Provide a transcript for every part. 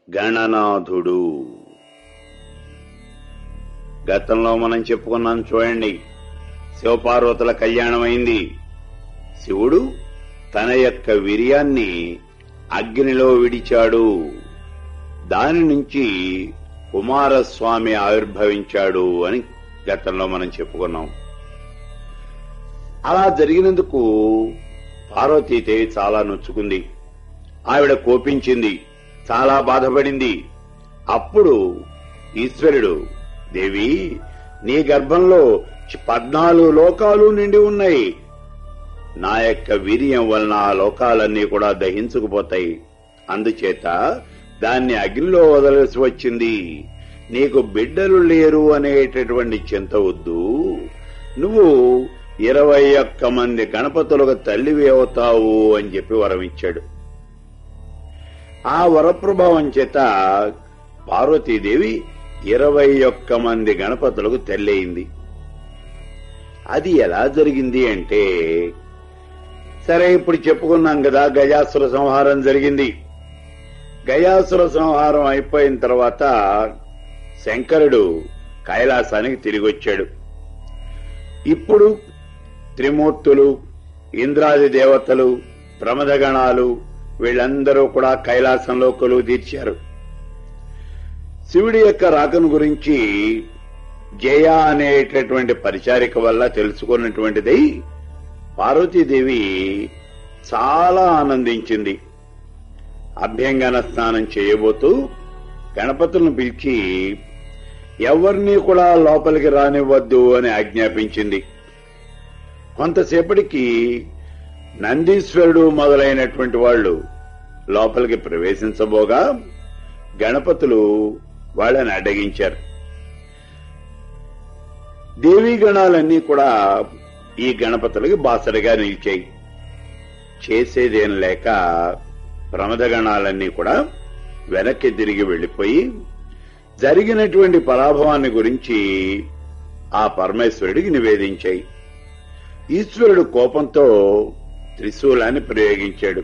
గణనాథుడు. గతంలో మనం చెప్పుకున్నాం చూడండి. శివపార్వతుల కళ్యాణం అయింది. శివుడు తన యొక్క వీర్యాన్ని అగ్నిలో విడిచాడు. దాని నుంచి కుమారస్వామి ఆవిర్భవించాడు అని గతంలో మనం చెప్పుకున్నాం. అలా జరిగినందుకు పార్వతీదేవి చాలా నొచ్చుకుంది. ఆవిడ కోపించింది, చాలా బాధపడింది. అప్పుడు ఈశ్వరుడు, దేవి, నీ గర్భంలో 14 లోకాలు నిండి ఉన్నాయి. నా యొక్క వీర్యం వలన ఆ లోకాలన్నీ కూడా దహించుకుపోతాయి. అందుచేత దాన్ని అగ్నిలో వదలసి వచ్చింది. నీకు బిడ్డలు లేరు అనేటటువంటి చింత వద్దు. నువ్వు 21 మంది గణపతులకు తల్లివి అవుతావు అని చెప్పి వరం ఇచ్చాడు. ఆ వరప్రభావం చేత పార్వతీదేవి 21 మంది గణపతులకు తల్లయింది. అది ఎలా జరిగింది అంటే, సరే ఇప్పుడు చెప్పుకున్నాం కదా, గజాసుర సంహారం జరిగింది. గజాసుర సంహారం అయిపోయిన తర్వాత శంకరుడు కైలాసానికి తిరిగి వచ్చాడు. ఇప్పుడు త్రిమూర్తులు, ఇంద్రాది దేవతలు, ప్రమదగణాలు వీళ్ళందరూ కూడా కైలాసంలో కొలువు తీర్చారు. శివుడి యొక్క రాకను గురించి జయ అనేటటువంటి పరిచారిక వల్ల తెలుసుకున్నటువంటిది పార్వతీదేవి చాలా ఆనందించింది. అభ్యంగన స్నానం చేయబోతూ గణపతులను పిలిచి ఎవరినీ కూడా లోపలికి రానివ్వద్దు అని ఆజ్ఞాపించింది. కొంతసేపటికి నందీశ్వరుడు మొదలైనటువంటి వాళ్లు లోపలికి ప్రవేశించబోగా గణపతులు వాళ్ళని అడ్డగించారు. దేవీ గణాలన్నీ కూడా ఈ గణపతులకి బాసరిగా నిలిచాయి. చేసేదేం లేక ప్రమదగణాలన్నీ కూడా వెనక్కి తిరిగి వెళ్లిపోయి జరిగినటువంటి పరాభవాన్ని గురించి ఆ పరమేశ్వరుడికి నివేదించాయి. ఈశ్వరుడు కోపంతో త్రిశూలాన్ని ప్రయోగించాడు.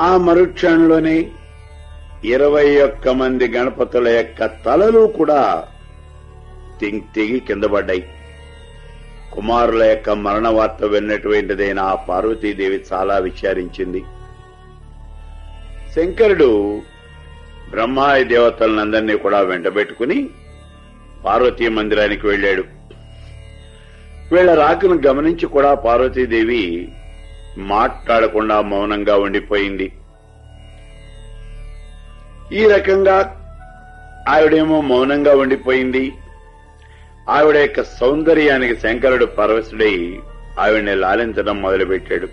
ఆ మరుక్షణంలోనే 21 మంది గణపతుల యొక్క తలలు కూడా తెగి కింద పడ్డాయి. కుమారుల యొక్క మరణ వార్త విన్నటువంటిదైన ఆ పార్వతీదేవి చాలా విచారించింది. శంకరుడు బ్రహ్మాది దేవతలనందరినీ కూడా వెంటబెట్టుకుని పార్వతీ మందిరానికి వెళ్లాడు. వీళ్ల రాకను గమనించి కూడా పార్వతీదేవి మాట్లాడకుండా మౌనంగా ఉండిపోయింది. ఈ రకంగా ఆవిడేమో మౌనంగా ఉండిపోయింది. ఆవిడ యొక్క సౌందర్యానికి శంకరుడు పరవశుడై ఆవిడ్ని లాలించడం మొదలుపెట్టాడు.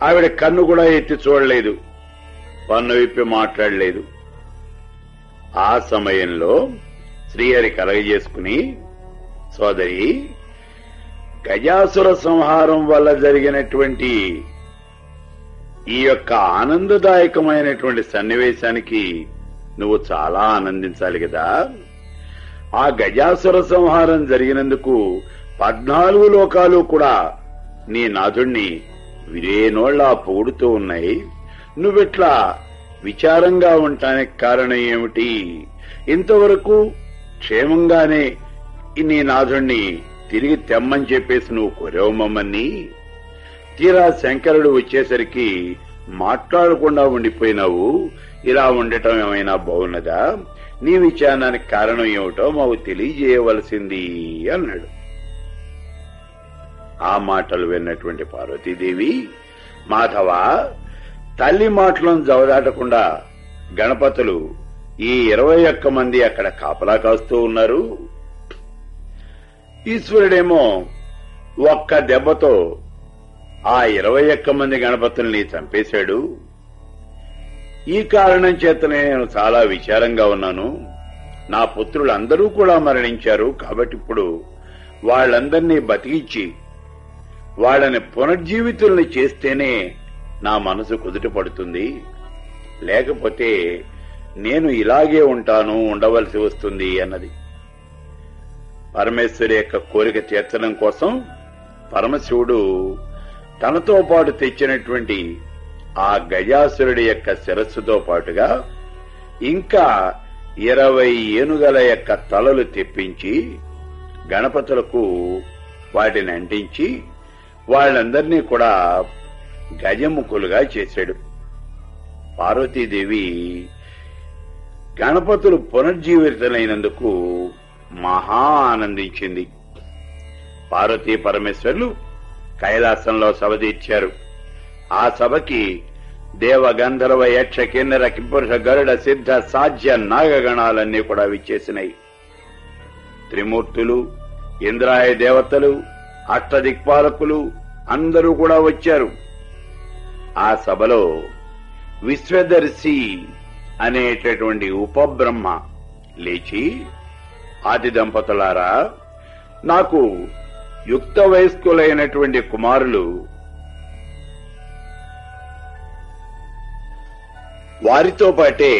ఆవిడ కన్ను కూడా ఎత్తి చూడలేదు, పన్ను విప్పి మాట్లాడలేదు. ఆ సమయంలో శ్రీహరి కలగజేసుకుని, సోదరి, గజాసుర సంహారం వల్ల జరిగినటువంటి ఈ యొక్క ఆనందదాయకమైనటువంటి సన్నివేశానికి నువ్వు చాలా ఆనందించాలి కదా. ఆ గజాసుర సంహారం జరిగినందుకు 14 లోకాలు కూడా నీ నాథుణ్ణి విరేనోళ్లా పొగుడుతూ ఉన్నాయి. నువ్వెట్లా విచారంగా ఉండటానికి కారణం ఏమిటి? ఇంతవరకు క్షేమంగానే నీ నాథుణ్ణి తిరిగి తెమ్మని చెప్పేసి నువ్వు కోరావు మమ్మల్ని. తీరా శంకరుడు వచ్చేసరికి మాట్లాడకుండా ఉండిపోయినావు. ఇలా ఉండటం ఏమైనా బాగున్నదా? నీ విచారానికి కారణం ఏమిటో మాకు తెలియజేయవలసింది అన్నాడు. ఆ మాటలు విన్నటువంటి పార్వతీదేవి, మాధవ, తల్లి మాటలను జవదాటకుండా గణపతులు ఈ 21 మంది అక్కడ కాపలా కాస్తూ ఉన్నారు. ఈశ్వరుడేమో ఒక్క దెబ్బతో ఆ 21 మంది గణపతుల్ని చంపేశాడు. ఈ కారణం చేతనే నేను చాలా విచారంగా ఉన్నాను. నా పుత్రులందరూ కూడా మరణించారు. కాబట్టి ఇప్పుడు వాళ్ళందరినీ బతికించి వాళ్ళని పునర్జీవితుల్ని చేస్తేనే నా మనసు కుదుట పడుతుంది. లేకపోతే నేను ఇలాగే ఉండవలసి వస్తుంది అన్నది. పరమేశ్వరి యొక్క కోరిక తీర్చడం కోసం పరమశివుడు తనతో పాటు తెచ్చినటువంటి ఆ గజాసురుడి యొక్క శిరస్సుతో పాటుగా ఇంకా 20 ఏనుగల యొక్క తలలు తెప్పించి గణపతులకు వాటిని అంటించి వాళ్ళందరినీ కూడా గజముఖులుగా చేశాడు. పార్వతీదేవి గణపతులు పునర్జీవితులైనందుకు మహా ఆనందించింది. పార్వతీ పరమేశ్వరులు కైలాసంలో సభ తీర్చారు. ఆ సభకి దేవ గంధర్వ యక్ష కిన్నెర కింపురుష గరుడ సిద్ధ సాధ్య నాగగణాలన్నీ కూడా విచ్చేసినాయి. త్రిమూర్తులు, ఇంద్రాయ దేవతలు, అష్టదిక్పాలకులు అందరూ కూడా వచ్చారు. ఆ సభలో విశ్వదర్శి అనేటటువంటి ఉపబ్రహ్మ లేచి, ఆది దంపతులారా, నాకు యుక్త వయస్కులైనటువంటి కుమారులు, వారితో పాటే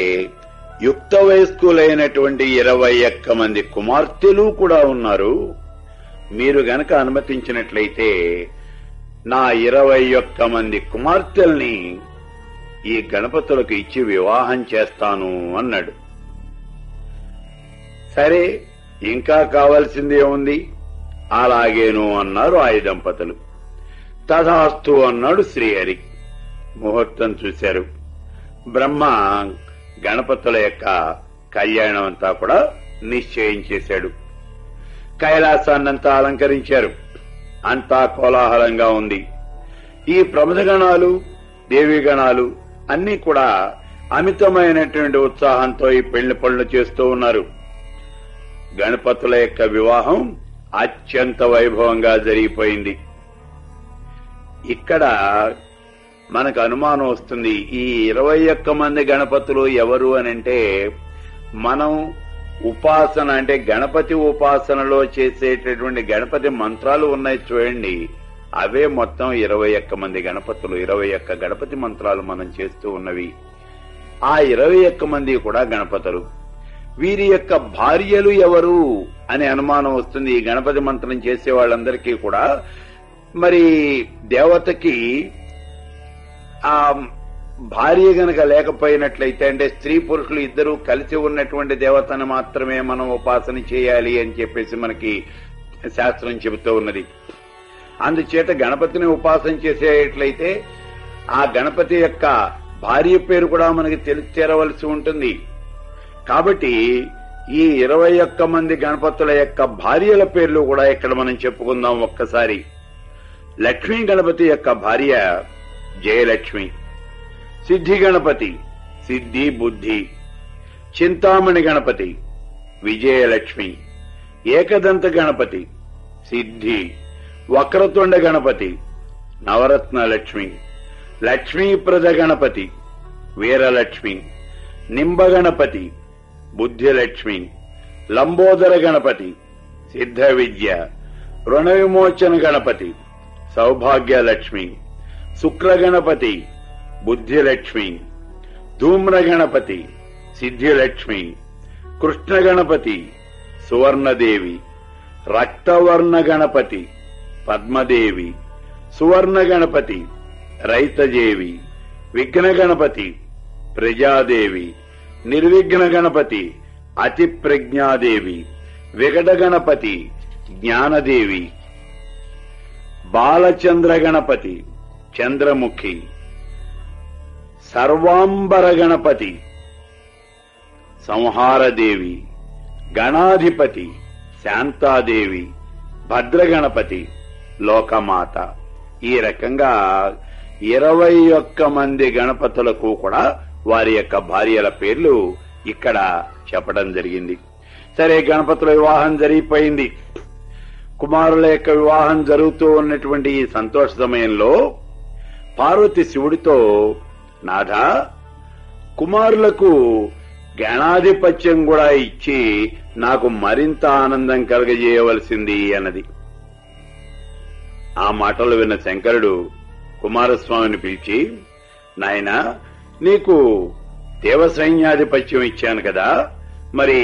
యుక్త వయస్కులైనటువంటి 21 మంది కుమార్తెలు కూడా ఉన్నారు. మీరు గనక అనుమతించినట్లయితే నా 21 మంది కుమార్తెల్ని ఈ గణపతులకు ఇచ్చి వివాహం చేస్తాను అన్నాడు. సరే, ఇంకా కావాల్సింది ఏముంది, అలాగేను అన్నారు ఆ దంపతులు. తథాస్తు అన్నాడు శ్రీహరి. ముహూర్తం చూశారు. బ్రహ్మ గణపతుల యొక్క కళ్యాణం అంతా కూడా నిశ్చయం చేశాడు. కైలాసాన్నంతా అలంకరించారు. అంతా కోలాహలంగా ఉంది. ఈ ప్రమథగణాలు, దేవీగణాలు అన్నీ కూడా అమితమైనటువంటి ఉత్సాహంతో ఈ పెళ్లి పనులు చేస్తూ ఉన్నారు. గణపతుల యొక్క వివాహం అత్యంత వైభవంగా జరిగిపోయింది. ఇక్కడ మనకు అనుమానం వస్తుంది, ఈ 21 మంది గణపతులు ఎవరు అనంటే, మనం ఉపాసన అంటే గణపతి ఉపాసనలో చేసేటటువంటి గణపతి మంత్రాలు ఉన్నాయి చూడండి, అవే మొత్తం 21 మంది గణపతులు. 21 గణపతి మంత్రాలు మనం చేస్తూ ఉన్నవి. ఆ 21 మంది కూడా గణపతులు. వీరి యొక్క భార్యలు ఎవరు అనే అనుమానం వస్తుంది. ఈ గణపతి మంత్రం చేసే వాళ్ళందరికీ కూడా మరి దేవతకి ఆ భార్య గనక లేకపోయినట్లయితే, అంటే స్త్రీ పురుషులు ఇద్దరూ కలిసి ఉన్నటువంటి దేవతను మాత్రమే మనం ఉపాసన చేయాలి అని చెప్పేసి మనకి శాస్త్రం చెబుతూ ఉన్నది. అందుచేత గణపతిని ఉపాసన చేసేట్లయితే ఆ గణపతి యొక్క భార్య పేరు కూడా మనకి తెలిసి చేరవలసి ఉంటుంది. కాబట్టి ఈ 21 మంది గణపతుల యొక్క భార్యల పేర్లు కూడా ఇక్కడ మనం చెప్పుకుందాం ఒక్కసారి. లక్ష్మీ గణపతి యొక్క భార్య జయలక్ష్మి, సిద్ధి గణపతి సిద్ధి బుద్ధి, చింతామణి గణపతి విజయలక్ష్మి, ఏకదంత గణపతి సిద్ధి, వక్రతుండ గణపతి నవరత్న లక్ష్మి, లక్ష్మీప్రద గణపతి వీరలక్ష్మి, నింబ గణపతి బుద్ధిలక్ష్మి, లంబోదర గణపతి సిద్ధ విద్య, రుణ విమోచన గణపతి సౌభాగ్యలక్ష్మి, శుక్ర గణపతి బుద్ధిలక్ష్మి, ధూమ్ర గణపతి సిద్ధిలక్ష్మి, కృష్ణ గణపతి సువర్ణదేవి, రక్తవర్ణ గణపతి పద్మదేవి, సువర్ణ గణపతి రైతదేవి, విఘ్న గణపతి ప్రజాదేవి, నిర్విఘ్న గణపతి అతి ప్రజ్ఞాదేవి, వికట గణపతి జ్ఞానదేవి, బాలచంద్ర గణపతి చంద్రముఖి, సర్వాంబర గణపతి సంహారదేవి, గణాధిపతి శాంతాదేవి, భద్రగణపతి లోకమాత. ఈ రకంగా 21 మంది గణపతులకు కూడా వారి యొక్క భార్యల పేర్లు ఇక్కడ చెప్పడం జరిగింది. సరే, గణపతుల వివాహం జరిగిపోయింది. కుమారుల యొక్క వివాహం జరుగుతూ ఉన్నటువంటి ఈ సంతోష సమయంలో పార్వతి శివుడితో, నాథా, కుమారులకు గణాధిపత్యం కూడా ఇచ్చి నాకు మరింత ఆనందం కలగజేయవలసింది అన్నది. ఆ మాటలు విన్న శంకరుడు కుమారస్వామిని పిలిచి, నాయనా, నీకు దేవసైన్యాధిపత్యం ఇచ్చాను కదా, మరి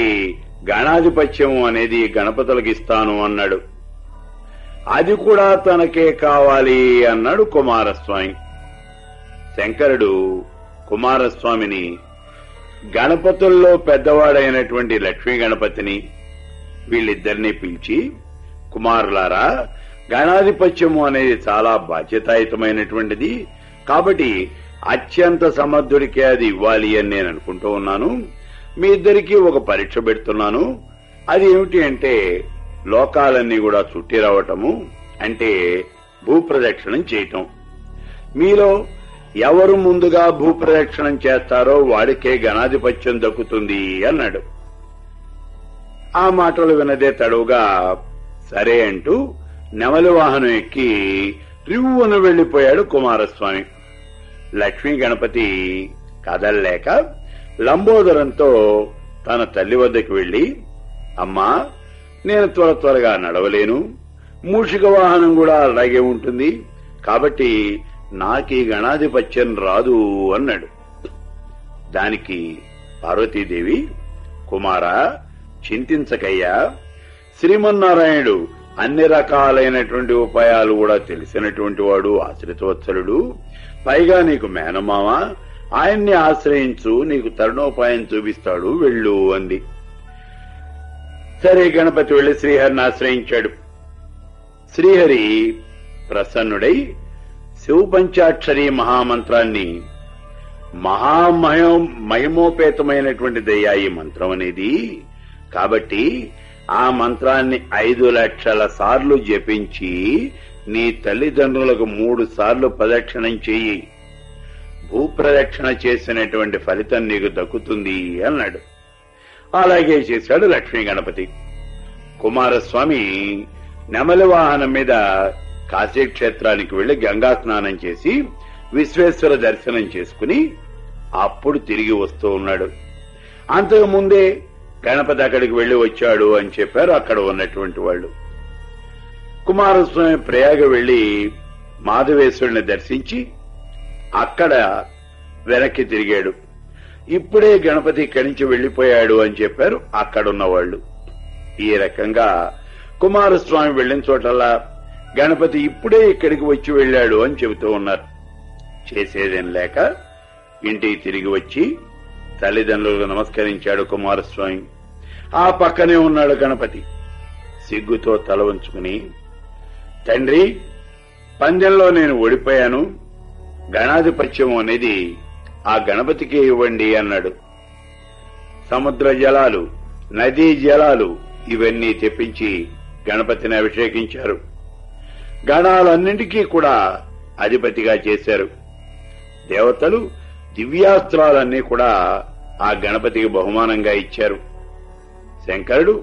గణాధిపత్యం అనేది గణపతులకు ఇస్తాను అన్నాడు. అది కూడా తనకే కావాలి అన్నాడు కుమారస్వామి. శంకరుడు కుమారస్వామిని గణపతుల్లో పెద్దవాడైనటువంటి లక్ష్మీ గణపతిని వీళ్ళిద్దరినీ పిలిచి, కుమారులారా, గణాధిపత్యము అనేది చాలా బాధ్యతాయుతమైనటువంటిది, కాబట్టి అత్యంత సమర్థుడికే అది ఇవ్వాలి అని నేను అనుకుంటూ ఉన్నాను. మీ ఇద్దరికీ ఒక పరీక్ష పెడుతున్నాను. అది ఏమిటి అంటే, లోకాలన్నీ కూడా చుట్టి రావటము, అంటే భూప్రదక్షిణం చేయటం. మీలో ఎవరు ముందుగా భూప్రదక్షిణం చేస్తారో వాడికే గణాధిపత్యం దక్కుతుంది అన్నాడు. ఆ మాటలు వినదే తడువుగా సరే అంటూ నెమలి వాహనం ఎక్కి రివ్వున వెళ్లిపోయాడు కుమారస్వామి. లక్ష్మీ గణపతి కదల్లేక లంబోదరంతో తన తల్లి వద్దకు వెళ్లి, అమ్మా, నేను త్వరగా నడవలేను, మూషిక వాహనం కూడా అలాగే ఉంటుంది, కాబట్టి నాకీ గణాధిపత్యం రాదు అన్నాడు. దానికి పార్వతీదేవి, కుమారా, చింతించకయ్యా, శ్రీమన్నారాయణుడు అన్ని రకాలైనటువంటి ఉపాయాలు కూడా తెలిసినటువంటి వాడు, ఆశ్రితవత్సలుడు, పైగా నీకు మేనమామ, ఆయన్ని ఆశ్రయించు, నీకు తరుణోపాయం చూపిస్తాడు, వెళ్ళు అంది. సరే, గణపతి వెళ్లి శ్రీహరిని ఆశ్రయించాడు. శ్రీహరి ప్రసన్నుడై శివపంచాక్షరి మహామంత్రాన్ని, మహిమోపేతమైనటువంటి దయ్యా ఈ మంత్రం అనేది, కాబట్టి ఆ మంత్రాన్ని 5 లక్షల సార్లు జపించి నీ తల్లిదండ్రులకు 3 సార్లు ప్రదక్షిణం చెయ్యి, భూప్రదక్షిణ చేసినటువంటి ఫలితం నీకు దక్కుతుంది అన్నాడు. అలాగే చేశాడు లక్ష్మీ గణపతి. కుమారస్వామి నెమలి వాహనం మీద కాశీక్షేత్రానికి వెళ్లి గంగా స్నానం చేసి విశ్వేశ్వర దర్శనం చేసుకుని అప్పుడు తిరిగి వస్తూ ఉన్నాడు. అంతకు ముందే గణపతి అక్కడికి వెళ్లి వచ్చాడు అని చెప్పారు అక్కడ ఉన్నటువంటి వాళ్ళు. కుమారస్వామి ప్రయాగ వెళ్లి మాధవేశ్వరుని దర్శించి అక్కడ వెనక్కి తిరిగాడు. ఇప్పుడే గణపతి ఇక్కడి నుంచి వెళ్లిపోయాడు అని చెప్పారు అక్కడున్న వాళ్ళు. ఈ రకంగా కుమారస్వామి వెళ్లిన చోటల్లా గణపతి ఇప్పుడే ఇక్కడికి వచ్చి వెళ్లాడు అని చెబుతూ ఉన్నారు. చేసేదేం లేక ఇంటికి తిరిగి వచ్చి తల్లిదండ్రులకు నమస్కరించాడు కుమారస్వామి. ఆ పక్కనే ఉన్నాడు గణపతి. సిగ్గుతో తల వంచుకుని, తండ్రి, పందెంలో నేను ఓడిపోయాను, గణాధిపత్యం అనేది ఆ గణపతికే ఇవ్వండి అన్నాడు. సముద్ర జలాలు, నదీ జలాలు ఇవన్నీ తెప్పించి గణపతిని అభిషేకించారు. గణాలన్నింటికీ కూడా అధిపతిగా చేశారు. దేవతలు దివ్యాస్త్రాలన్నీ కూడా ఆ గణపతికి బహుమానంగా ఇచ్చారు. శంకరుడు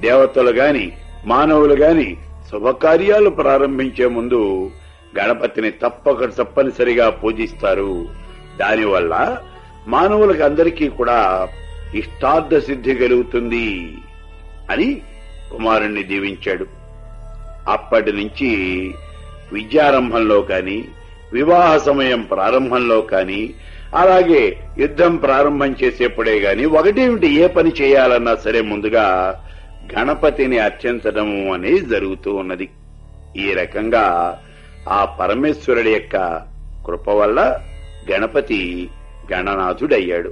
దేవతలు గాని మానవులు గాని శుభకార్యాలు ప్రారంభించే ముందు గణపతిని తప్పనిసరిగా పూజిస్తారు. దానివల్ల మానవులకు అందరికీ కూడా ఇష్టార్థ సిద్ధి కలుగుతుంది అని కుమారుణ్ణి దీవించాడు. అప్పటి నుంచి విద్యారంభంలో కాని, వివాహ సమయం ప్రారంభంలో కాని, అలాగే యుద్ధం ప్రారంభం చేసేప్పుడే గాని ఒకటేమిటి ఏ పని చేయాలన్నా సరే ముందుగా గణపతిని అర్చించడము అనేది జరుగుతూ ఉన్నది. ఈ రకంగా ఆ పరమేశ్వరుడి యొక్క కృప వల్ల గణపతి గణనాథుడయ్యాడు.